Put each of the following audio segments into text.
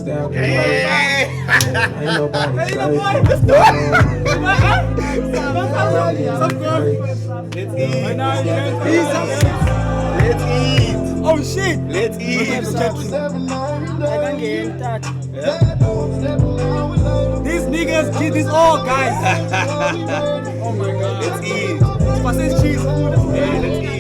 down. Ain't nobody safe. Let's eat. Oh shit! Let's eat. These niggas get this all, guys. Oh my god. Let's eat. Sausage cheese. Yeah, let's eat.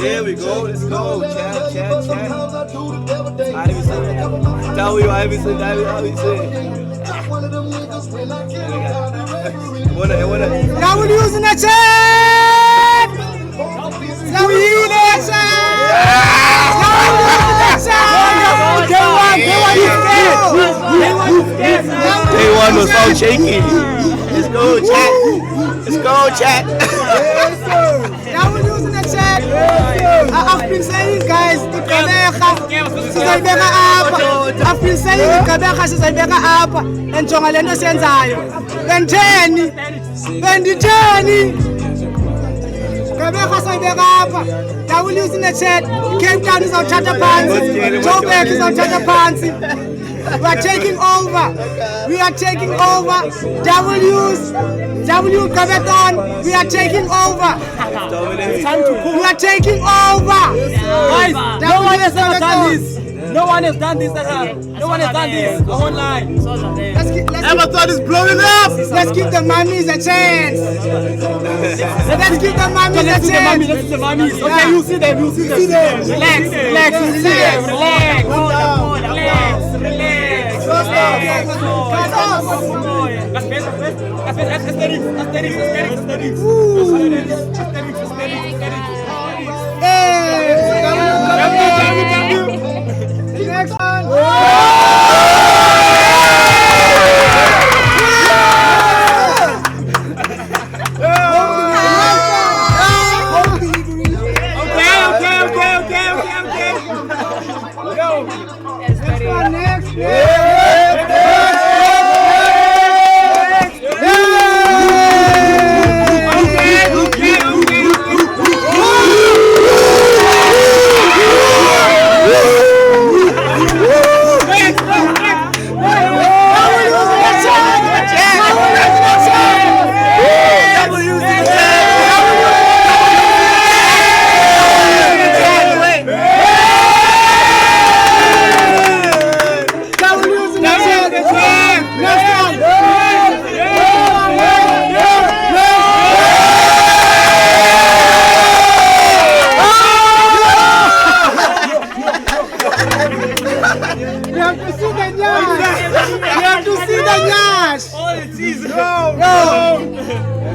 Here we go. Let's go. Chat. Tell me what I say. Now we're using the chat! Now we're using the Day one was so shaky. Let's go, chat. Let's go, chat. Now we're using the chat. I've been saying, guys, I've been saying, and Jongaleno Senzayo. And Jenny. Now we're using the chat. Cape Town is on Chatter Pansy. Joburg is on Chatter Pansy. We are taking over. W Kabeton. We are taking over. We are taking over. Guys, no one has ever done this. No one has done this. No one has done this. I won't lie. Amazon is blowing up. Let's give the mummies a chance. Let's give the mummies a chance. Let's see the mummies. Okay, you see them. Relax. Next one.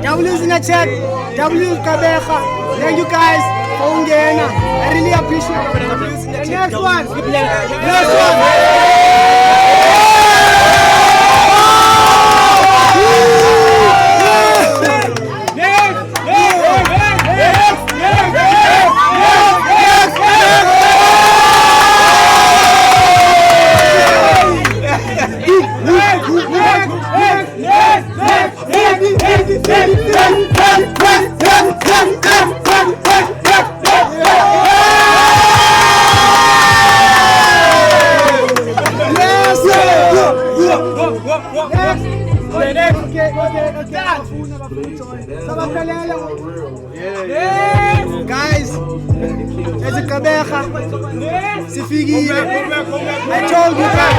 W's in the chat. W Kabeja. Thank you guys for ungena. I really appreciate it. Next one. Guys, there's a Kabeja. Sifikile. I told you guys.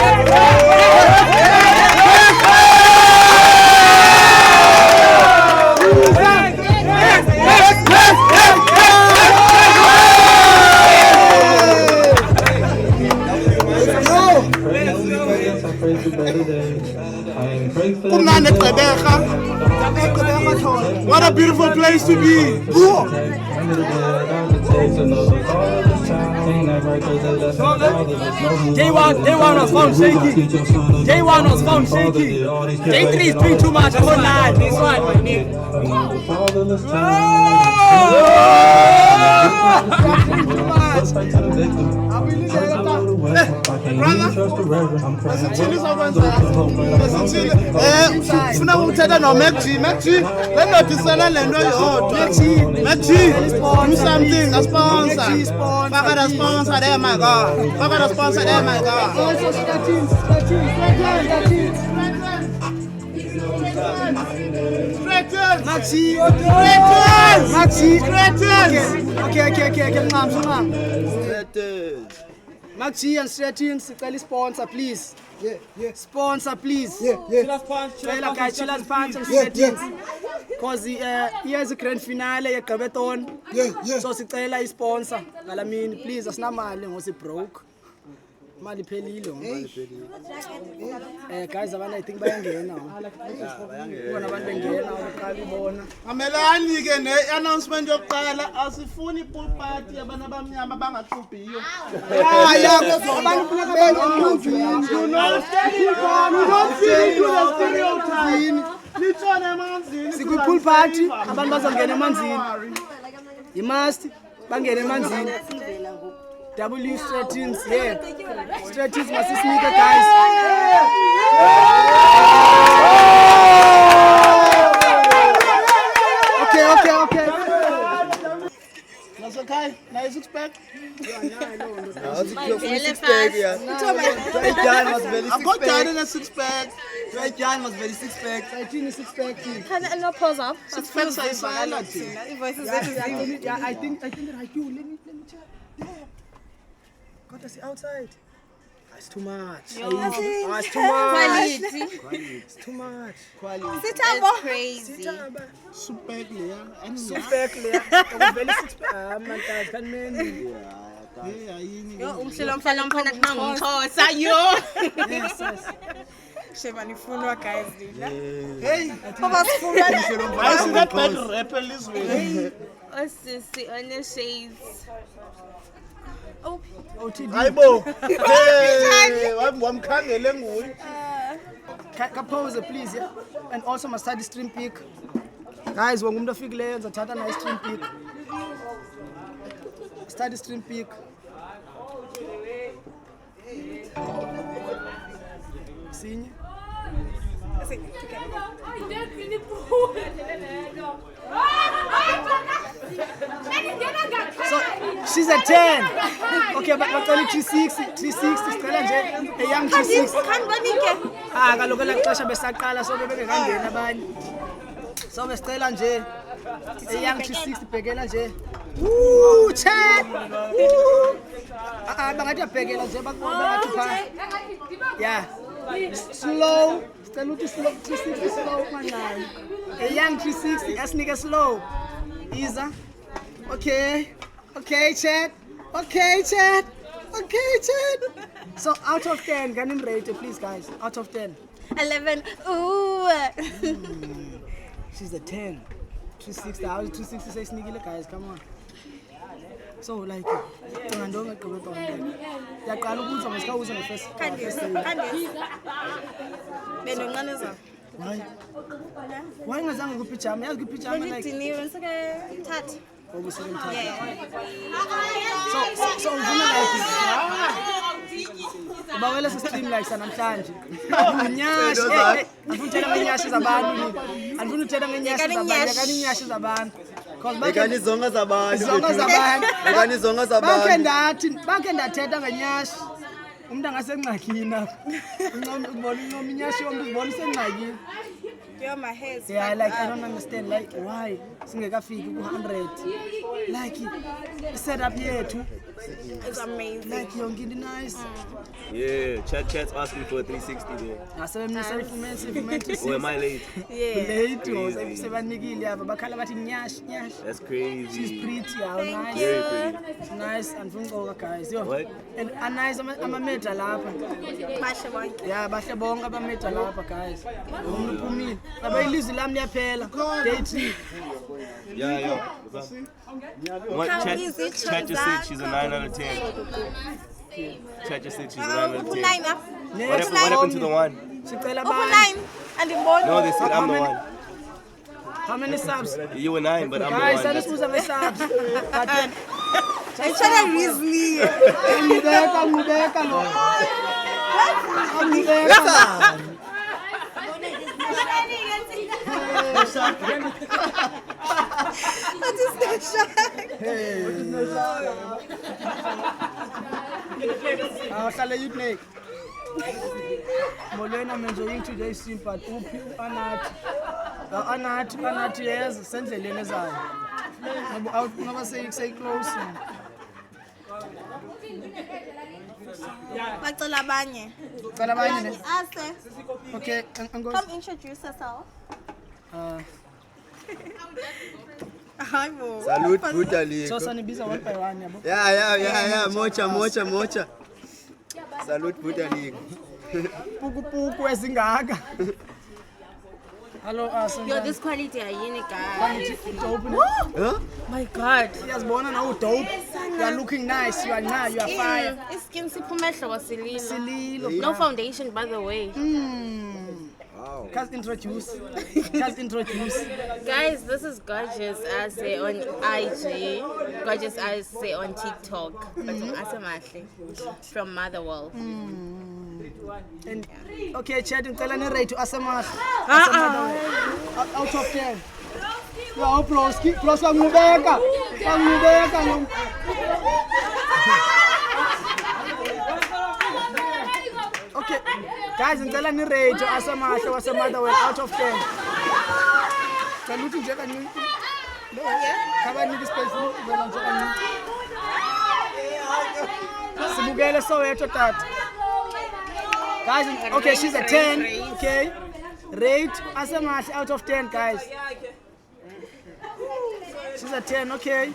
What a beautiful place to be. Day one was found shaky. Day one was found shaky. Day 3 is doing too much. I won't lie. This one, my nigga. Funa ukuthetha no Maxi lenodisana lento yodwa Maxi do something a sponsor faka the sponsor there my god faka the sponsor there my god Maxi Maxi and Stretching, sicela sponsor please. Yeah. Sponsor please. Yeah. Cela guys, Chilla's Punch and Stretching. Cause here's the grand finale ye Gabeton. Yeah. So sicela sponsor. Ngalamini please asinamali ngosi broke. Mali phelile guys abana I think bayangena ubona abantu bengena uqala ibona amelani ke ne announcement yokuqala asifuni pool party abana abamnyama bangaxubhiyo abantu sikwi pool party abantu bazongena emanzini you must bangena emanzini W Stretchings, yeah. Stretchings must sneak it, guys. Okay. That's okay. Now you six-pack? I got six-pack. John was very six-pack. 13 Can I not pause up? Six-pack size salad. Yeah, I think that I do. Let me check. Got to see outside. It's too much. It's too much. It's too much. Quality. It's crazy. Super clear. Very Sheba nifundwa guys dila. Hey. Obasifunda. I see that bad rapper this way. Osisi on the shades. Oh. Hayibo. Hey, wamkhangele nguye. Kapose please, yeah. And also my study stream pick. Guys, when umuntu ofikileyo ngizathatha na stream pick. Study stream pick. Sinye. So she's a 10. Okay, but only 360 sicela nje a young 360. Kaloku laxesha besaqala so bebengekangena abanye. So besicela nje a young 360 bhekela nje. Woo, chat. Bangathi abhekela nje bakuthi pha. Yeah. Slow. Sicela ukuthi slow 360 slow manjani. A young 360 asinike slow. Isa. Okay, chat. So out of 10, can you rate it, please, guys? Out of 10. 11. Ooh. She's a 10. 260. How is 260 say sneaky, guys? Come on. So like, don't go back on. Yeah, can you put some the first? Why ngazange kupijama? Yazi kupijama like. So ufuna like bawela stream like sanamhlanje unyashi afuna uthetha ngenyashi zabantu afuna uthetha ngenyashi zabantu kanyashi zabantu cause Bekani zonga zabantu bakhe ndathetha ngenyashi umuntu angasengxakini ubona incoma inyashi yomuntu ubona usengxakini. You're my hair. Yeah, like I don't understand like why singekafiki ku 100 like set up here too. It's amazing. Like yonke into nice. Yeah, chat's asking for a 360 there. Or am I late? Yeah. Late sebanikile aba bakhala bathi nyash. That's crazy. She's pretty, how nice. Very pretty. Nice and fungoka guys. Yo. What? And nice amameta lapha. Bashe bonke. Yeah, bahle bonke abameta lapha guys. Umuntu uphumile. Abe ilizwi lami liyaphela. Day 3. Yeah. What, How Chat, easy Chat just said she's a 9 out of 10. Chat just said she's a 9 out of 10. Nine up. What happened to the one? Sicela Open bani? 9. And the ball. No, they said I'm the one. How many subs? You were 9, but I'm Guys, the one. sanisibuza nge-subs. I tried to Risley. Angibeka lo. Angibeka. What is that shot? Ahlale yipnake. Molweni, I'm enjoying today's stream, but uphi anathi yes sendleleni ezayo. Ngoba sey-close. Bacela abanye. Cela abanye ne? Ase. Okay, Come introduce yourself. Hi, Bo. Salute brutally. so sanibiza one by one yabo. Yeah. Mocha. Salute brutally. Puku ezingaka. Hello, Yo, this quality are unique, guys. dope. Huh? My God. Siyazibona na dope. You are looking nice. You are fine. His skin sipumehlo wasililo. Sililo. No foundation, by the way. Wow. Just introduce. Guys, this is Gorgeous Ase on IG. Gorgeous Ase on TikTok. But Asamahle from Motherwell. And okay, chat ngicela ne rate Asamahle. Out of 10. Yo, Ploski angibeka. Okay, guys, ngicela ni rate Asamahle waseMotherwell out of 10. Saluti nje kancane. Kabanike space vela nje kancane. Sibukele Soweto tata. Guys, okay, she's a 10. Okay, rate Asamahle out of 10, guys. She's a 10, okay.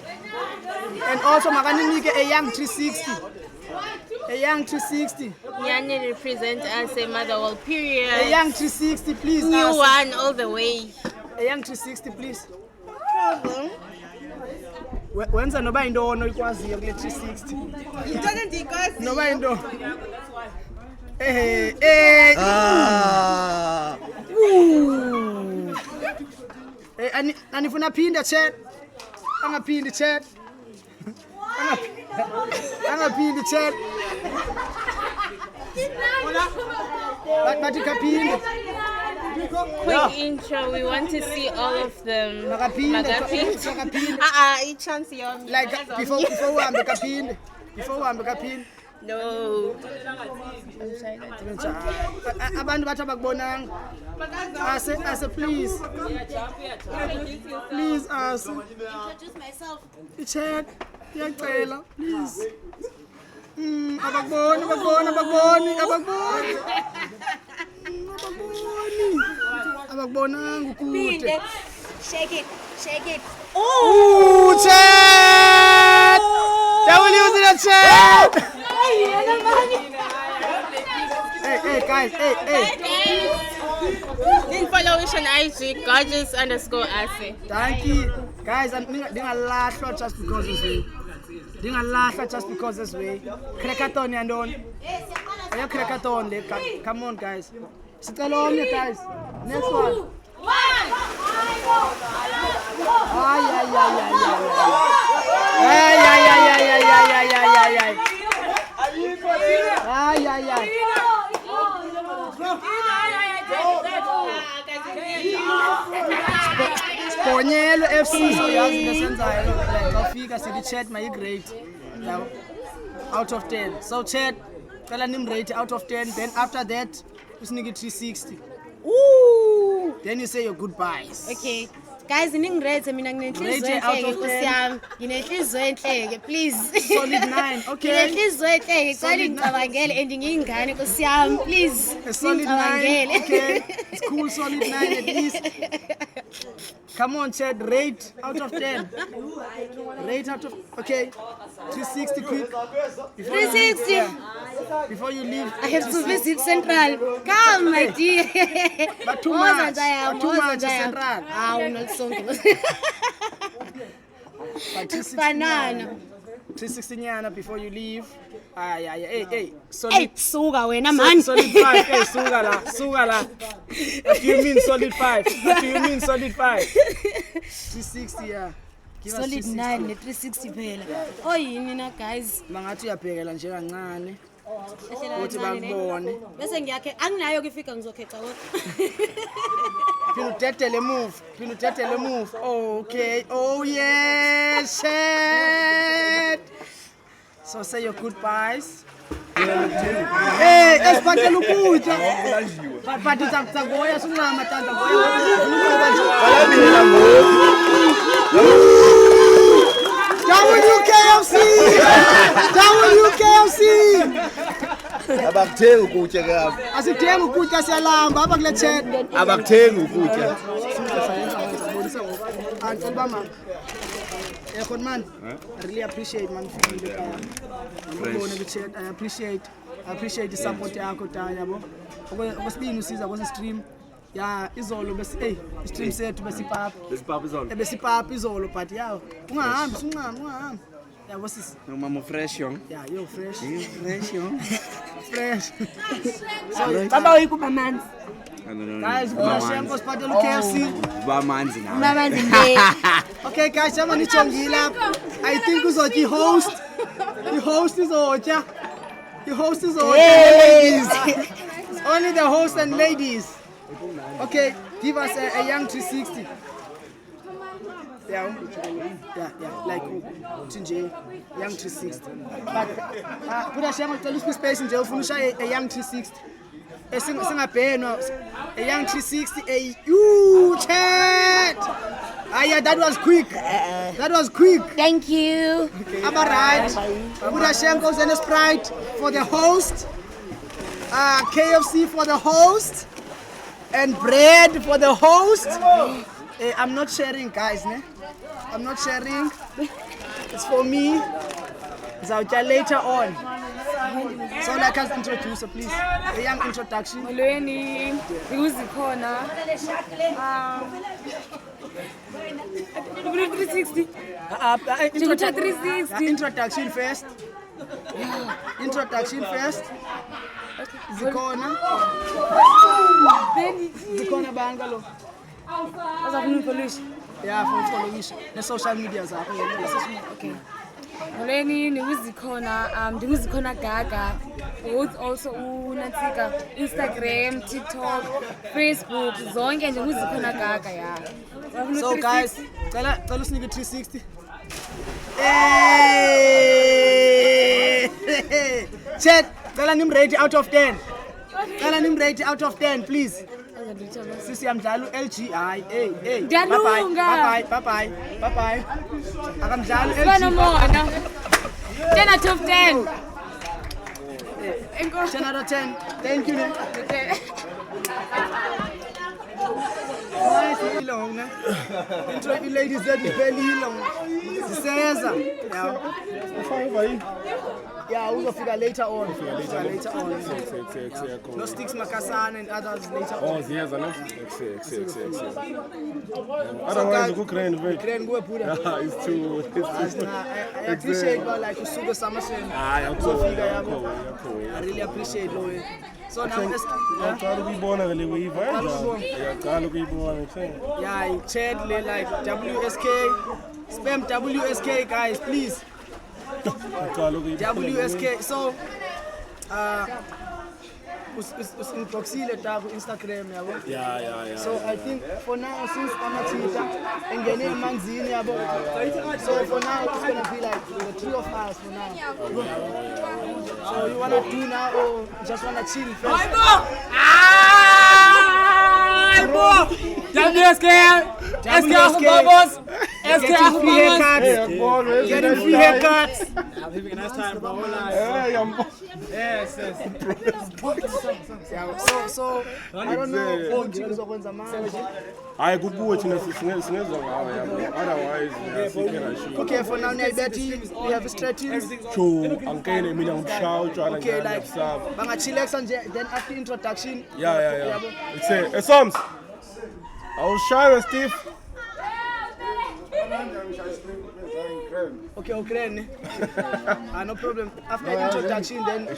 And also makanike a young 360. A young 360. Nyani represent Ase Motherwell, period. A young 360, please. New Ase. one all the way. A young 360, please. Wenza noba indono ikwaziyo kule 360. Noba indono. Anifuna phinda chat. Angaphindi chat. Angaphindi chat. But ikaphinde. Quick intro, we want to see all of them. Makaphinde. Chance yomi. Like before uhambe kaphinde. No. Abantu bathi abakubonanga. Ase please. Please Ase. Introduce myself. Chat. Ngiyacela please. Abakuboni. Abakubonanga ukude. Shake it. Ooh, chat. W's in the chat. Hey guys, hey. Then follow us on IG, Gorgeous_Ase. Thank you. Guys, ndingalahlwa just because this way. Crackathon yandoni. Ayo crackathon le. Come on guys. Sicela omnye guys. Next one. Sponyelo FC so yazi lesenzayo ngafika sithi chat mayigrade out of 10. So chat cela nimrate out of 10, then after that usinike 360. Ooh, then you say your goodbyes. Okay. Guys, ningirate mina nginenhliziyo enhle Nkosi yami. Nginenhliziyo enhle please. Solid 9. Okay. Nginenhliziyo enhle cela ngicabangele and ngiyingane Nkosi yami please. A solid 9. Okay. It's cool, solid 9 at least. Come on, Chad. Rate out of 10. Rate out of. Okay. 360 quick. 360. Before you leave. I have to visit Central. Come, my dear. But too much. Too much Central. Not something. But 360 Banana. 360 nyana before you leave. Hey. Hey, Solid. suga wena man. Solid 5. Hey, suga la. What do you mean solid 5? What do you mean solid 5? 360, yeah. Give us Solid 360. 9 ne360 phela. Oh yini na guys. Mangathi uyabhekela nje kancane. Uthi bakubone. Bese ngiyakhe anginayo kufika ngizokheca kodwa. Phela utetele move. Okay. Oh yeah, shit. So say your goodbyes. Hey, esibhathela ukutya. But uzakugoya sunqama tanda goya. WKFC. Abakuthengi ukutya ke apha. Asidingi ukutya siyalamba apha kule chat. Abakuthengi ukutya. Man, I really appreciate man. I appreciate the support yakho Tanya yabo. Okwesibini usiza kwesi stream. Ya izolo bese stream sethu besipapa. Besipapa izolo but yawo ungahambi ungahambi. Yabo sisi. Mama fresh yong. Yeah, yo fresh. Fresh yong. Fresh. So baba uyikuba manzi. Guys, Shenko sibhathela KFC. Bamanzi nawe. Bamanzi nje. Okay guys, jama nichongile apha. I think uzothi host. The host is Ocha. Ladies. Only the host and ladies. Okay, give us a young 360. Yeah, like Tinje, young 360. But put a shame to lose space in jail. Finish a young 360. A young 360. A huge chat. Yeah, that was quick. Thank you. I'm alright. Budashenko's and a Sprite for the host. KFC for the host. And bread for the host. I'm not sharing, guys. I'm not sharing. It's for me. It's out there later on. So like us introducer, please. A young introduction. Molweni, Uzikhona. 360. 360. Introduction first. Zikhona bangalo. Azafuna polish. Yeah, for following the social media zakho. Okay. Molweni, Uzikhona. Uzikhona Gaga. Both also uNatsika, Instagram, TikTok, Facebook, zonke nje Uzikhona Gaga ya. So guys, cela usinike 360. Hey! Chat, cela nimrate out of 10. Cela nimrate out of 10, please. Sisi yamdlala LG. Hey. Bye bye. Akamdlala LG. 10 out of 10. 10 out of 10. Thank you. Nice long. Intro ladies that very long. Siseza. Yeah, we'll figure later on. No sticks Makasan and others later on. Oh, yes, I know. Otherwise, you could It's too. I appreciate like Usuga Samasen. I really appreciate it. So now let's try to be born a little bit. Yeah, chat like WSK. Spam WSK, guys, please. WSK. So, usinboxile taku Instagram yabo. Yeah. So I think for now, since Amatita and Gene Manzini yabo, so for now it's gonna be like the three of us for now. So you wanna do now or just wanna chill first? WSK Babos. Getting free haircuts. Having a nice time, bro. Yes. So I don't know ukuthi uzokwenza manje. Hayi kukuwe thina singezwa ngawe yabo. Otherwise sikhona shi. Okay, for now niyabethi we have strategies. True, angene mina ngumshawa utshwala Okay, ngiyala like kusaba. bangachillaxa nje then after introduction. Yeah. It's a Sams. I was shy with Steve. Okay, Ukraine. No problem. After introduction then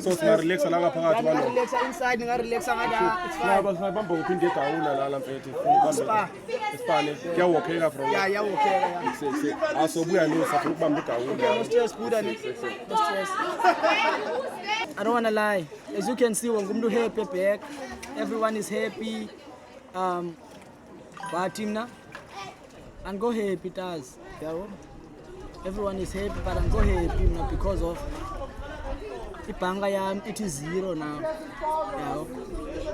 So singarelax la ngaphakathi balo. relax inside, relax ngada. It's fine. Bamba uphinde egawula la mfethu. Spa. Sipane. Kuyawokeka from. Yeah, okay. Yeah. Asobuya lo safuna ukubamba egawula. No stress, Buddha. No stress. I don't wanna lie. As you can see, when I'm happy back, everyone is happy. But now, I'm go happy does. Everyone is happy, but I'm go happy now because of ibhanga yami it is 0 now.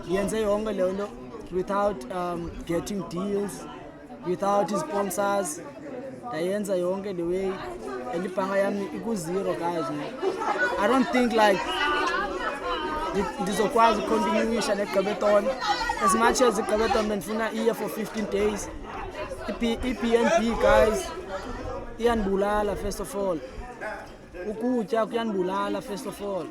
Yenze yonke le nto without getting deals, without sponsors. Dayenza yonke the way and ibhanga yami iku-0 guys. I don't think like ndizokwazi continuisha neGqeberton as much as iGqeberton bendifuna iye for 15 days. iBNB guys iyanibulala first of all. Ukutya kuyanibulala first of all.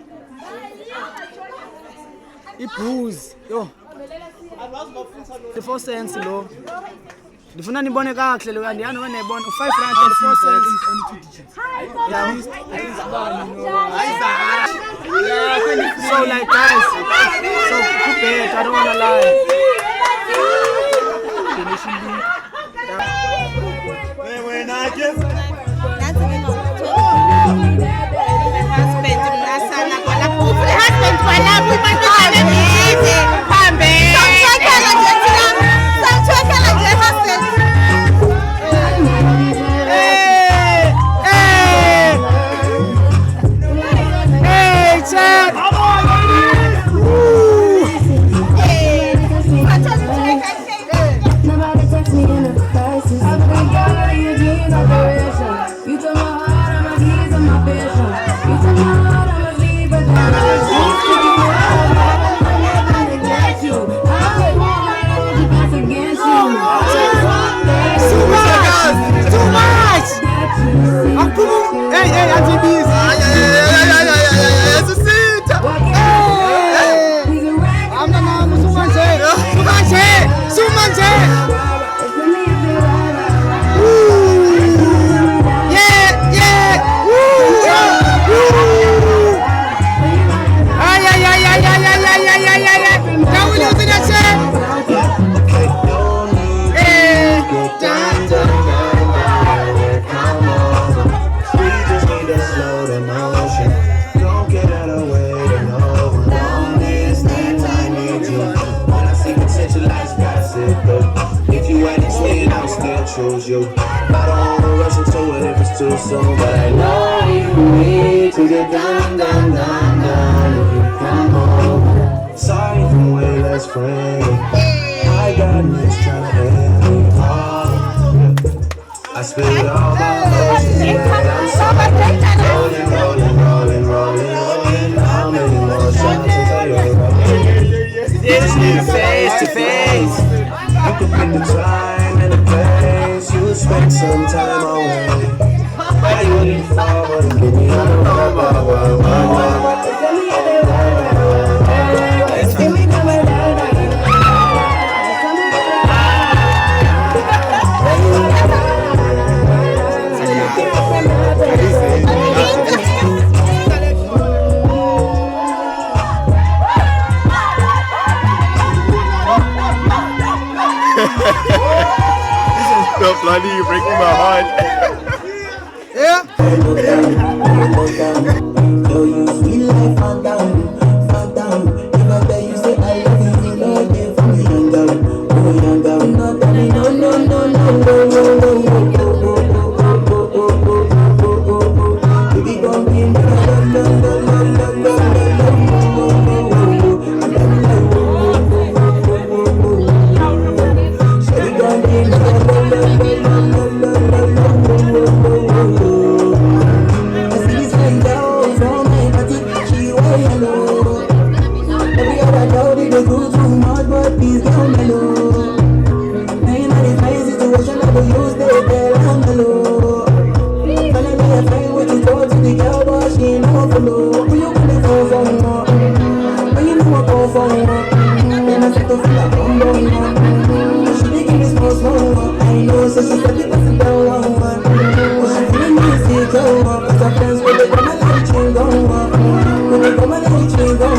Ibooze yo 4 cents lo. Ndifuna nibone kahle lo andiyani wenebona 5 rand and 4 cents. So like guys, so good bet, I don't wanna lie. choose you. I don't wanna rush into it if it's too soon, but I know you need to get down, down, down, down. If you come over, sorry from way less friendly. I got niggas tryna end me off. I spit all my emotions, yeah, I'm sorry. Rolling, rolling, rolling, rolling, rolling. How many more shots until you're rolling? Just need a face to face. You can pick the time and the place. You will spend some time away. Why you looking forward and give me a So bloody, you're breaking my heart. Yeah. for one. And I start to feel like I'm going on. She making me small. I know, so she said, people sit down one. But she feeling me sick, cause her friends when they come and let you go. When they come and let you go.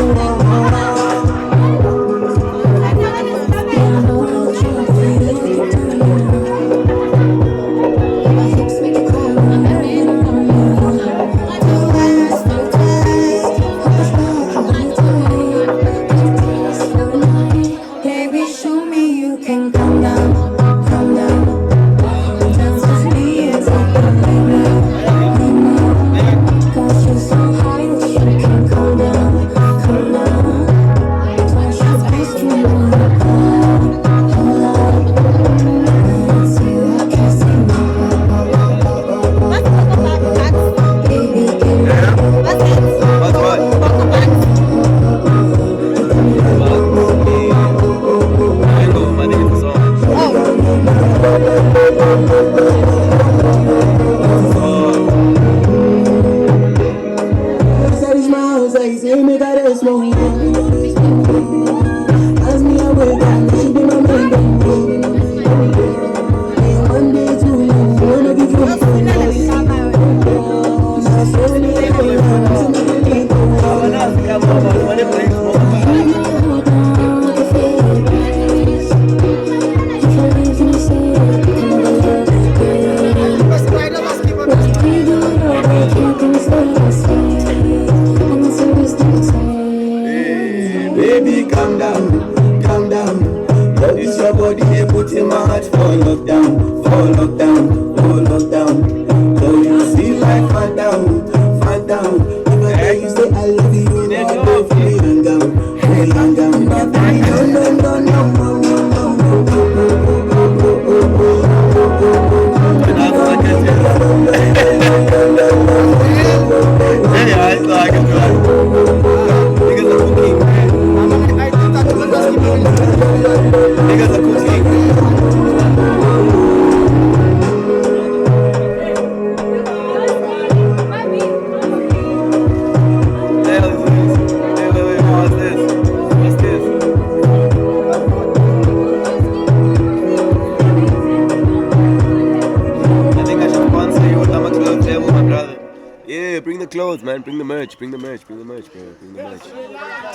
Bring the merch, bro. Bring the merch.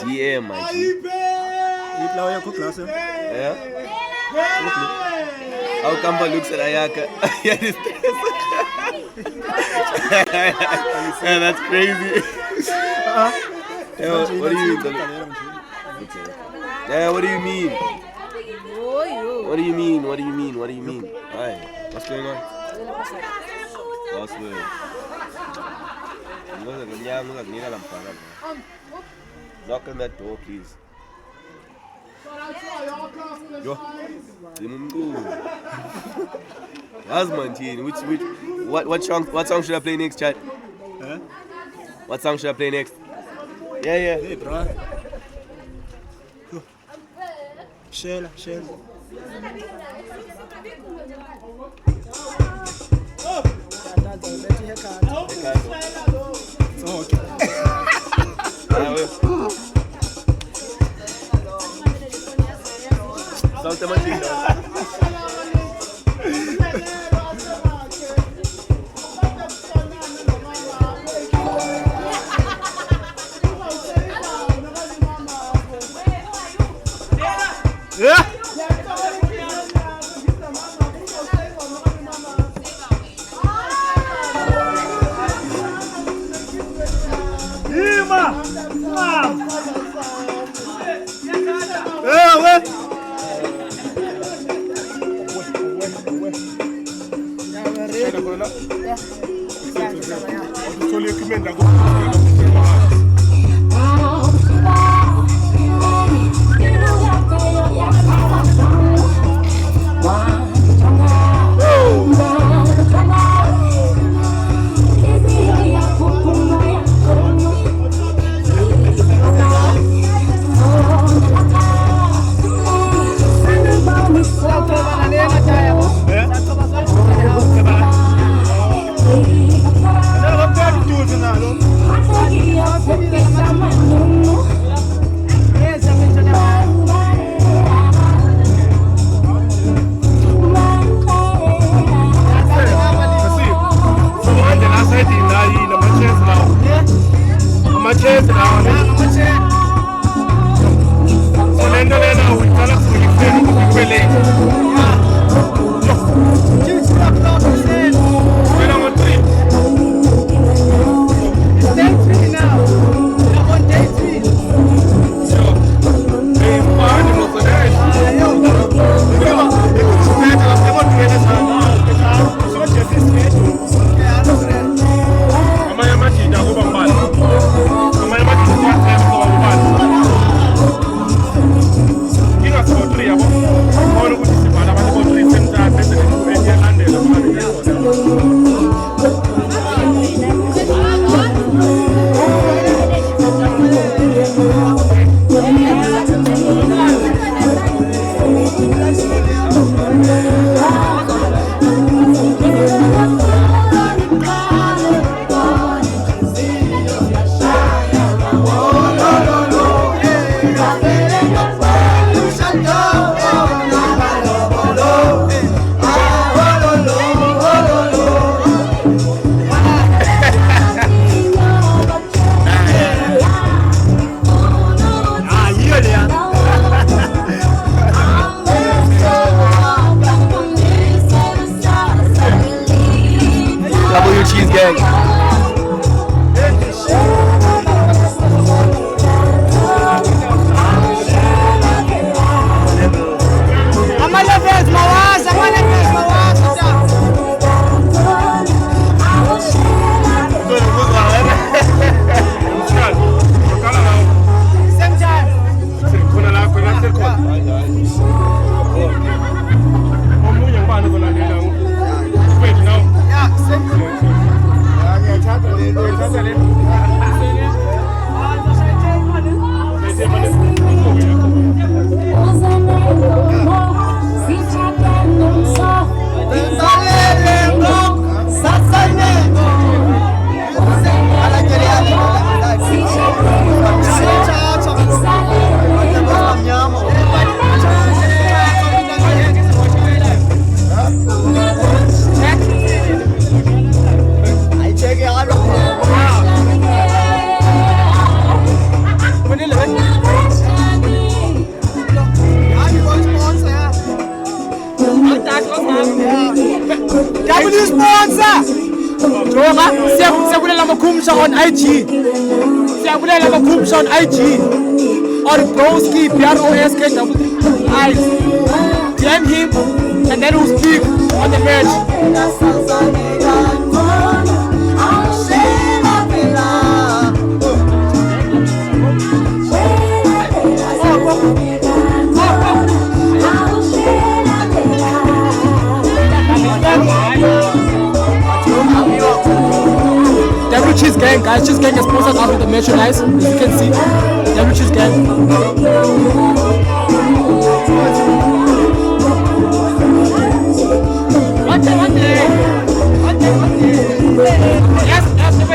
DM, my G. Yeah? How Kamba looks at Ayaka? Yeah, that's crazy. Yeah, what do you mean? Yeah, what do you mean? What do you mean? Hi, what's going on? What's good? Knock on that door, please. Yo, what song should I play next, chat? Huh? What song should I play next? Yeah. Hey, bro. Shell. W sponsor. Jonga, siyabulela makhumsha on IG. Siyabulela makhumsha on IG. Or Broski, BROSK, DM him and then we'll speak on the match. Devil Cheese Gang, guys, Cheese Gang is sponsored out with the merchandise, as you can see. Devil Cheese Gang. One day. Yes, the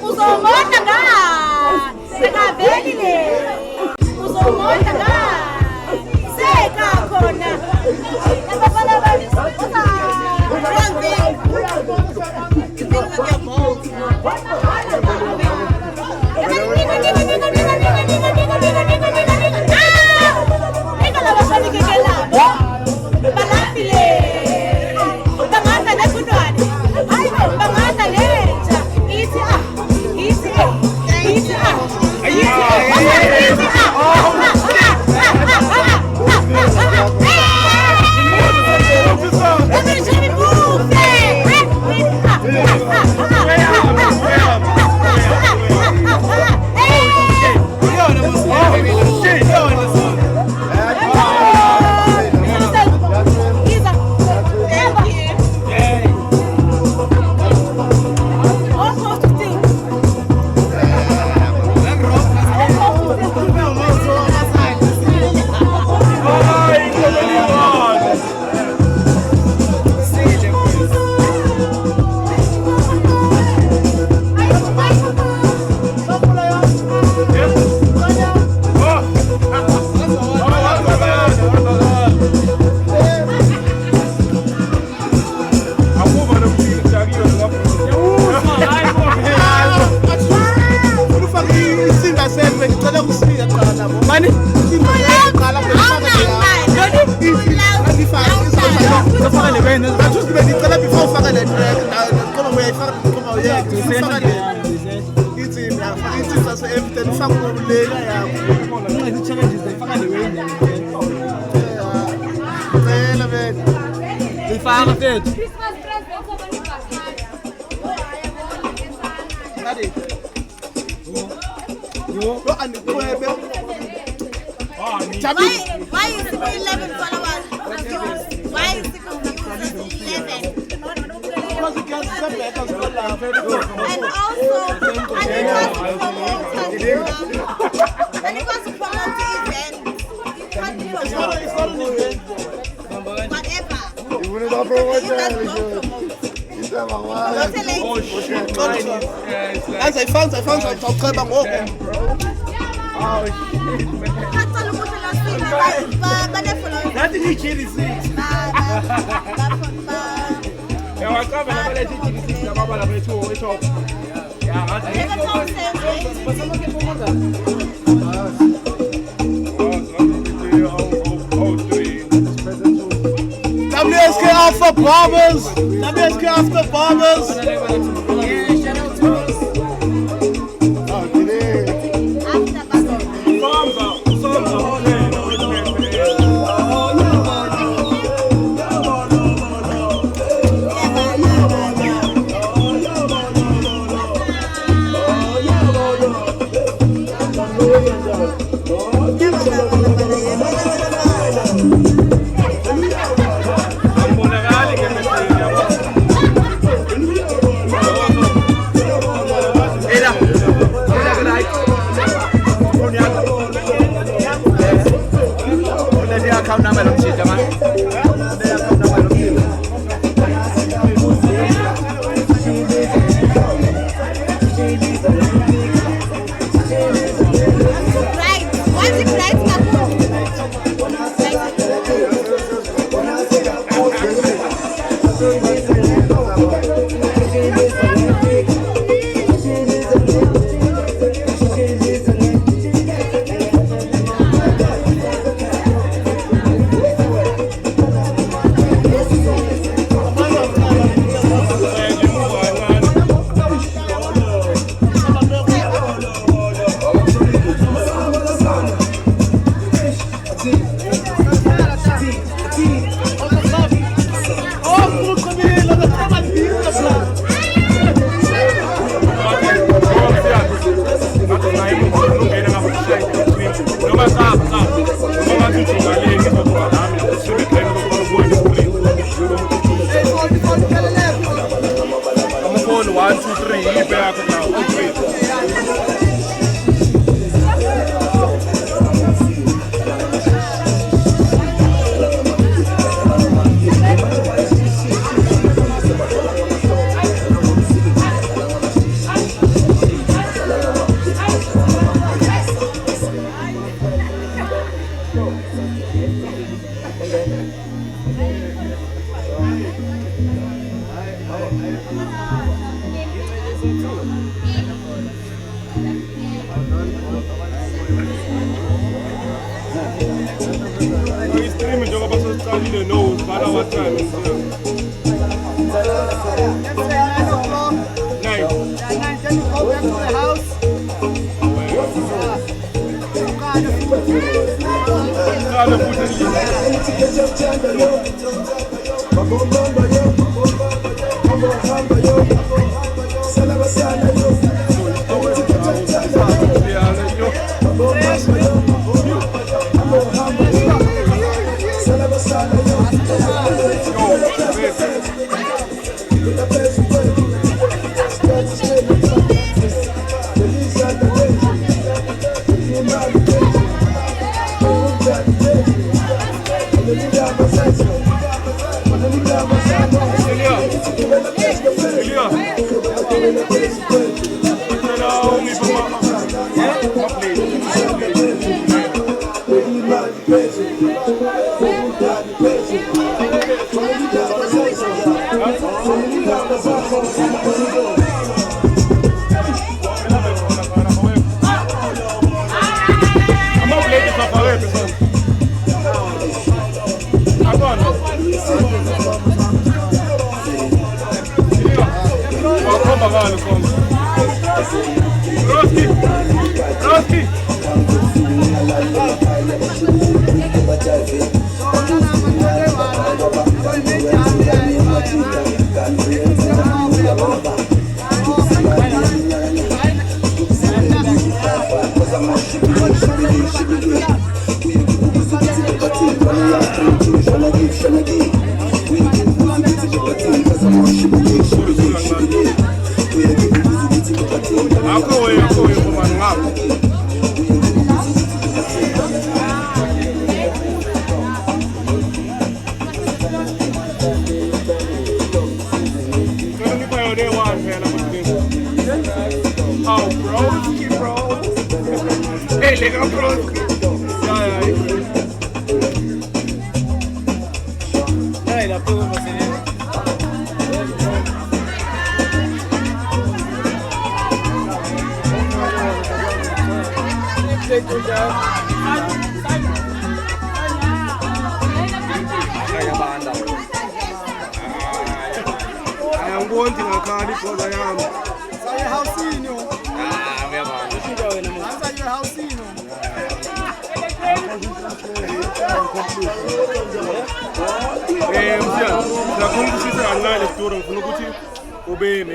Uzomota nga. Sekaveli le. Uzomota nga. Seka khona. Abafana bani. Wrong thing. You think with your balls. Why is it 11 followers? Why is it 11? And also, and it was promote the event. It's not an event. Whatever. As I found WSK Alpha Bombers. WSK Alpha Bombers. Streaming njengoba sesiqalile no bala what time is Then you go back to the house.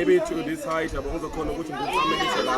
maybe to this height, but also call ukuthi ngikuqhamekise la.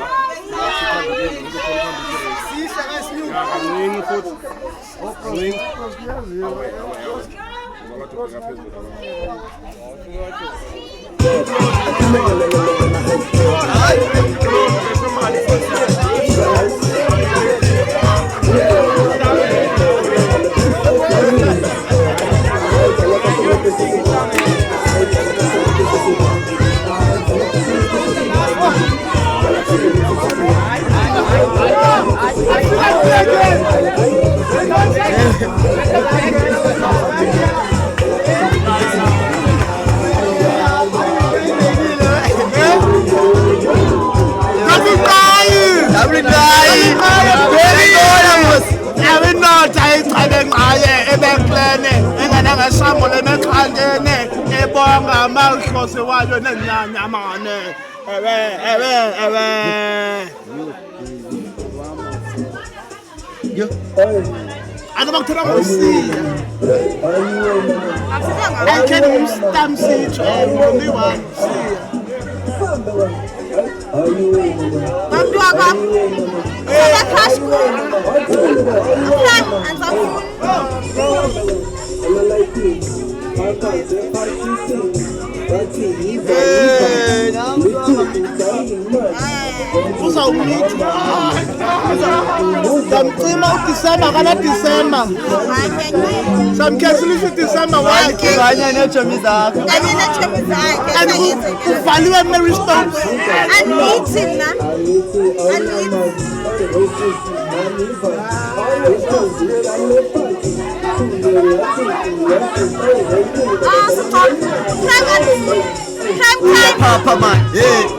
Papa man,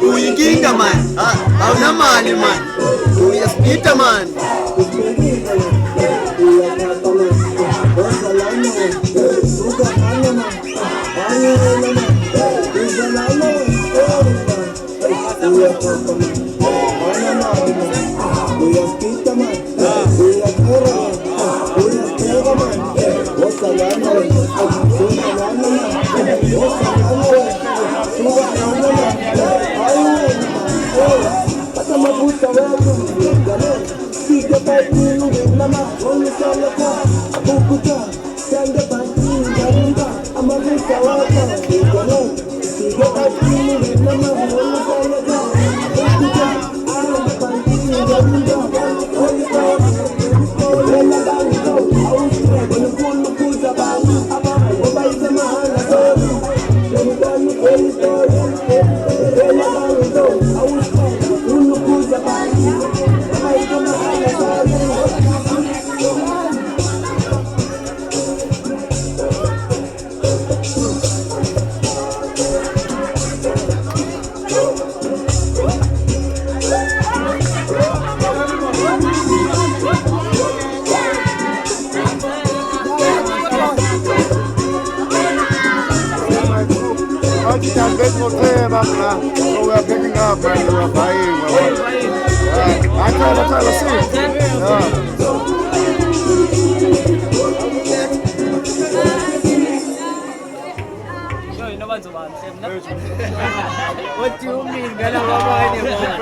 uyinkinga man, awunamali man, uyasipita man. What do you mean? Gala baba anymore.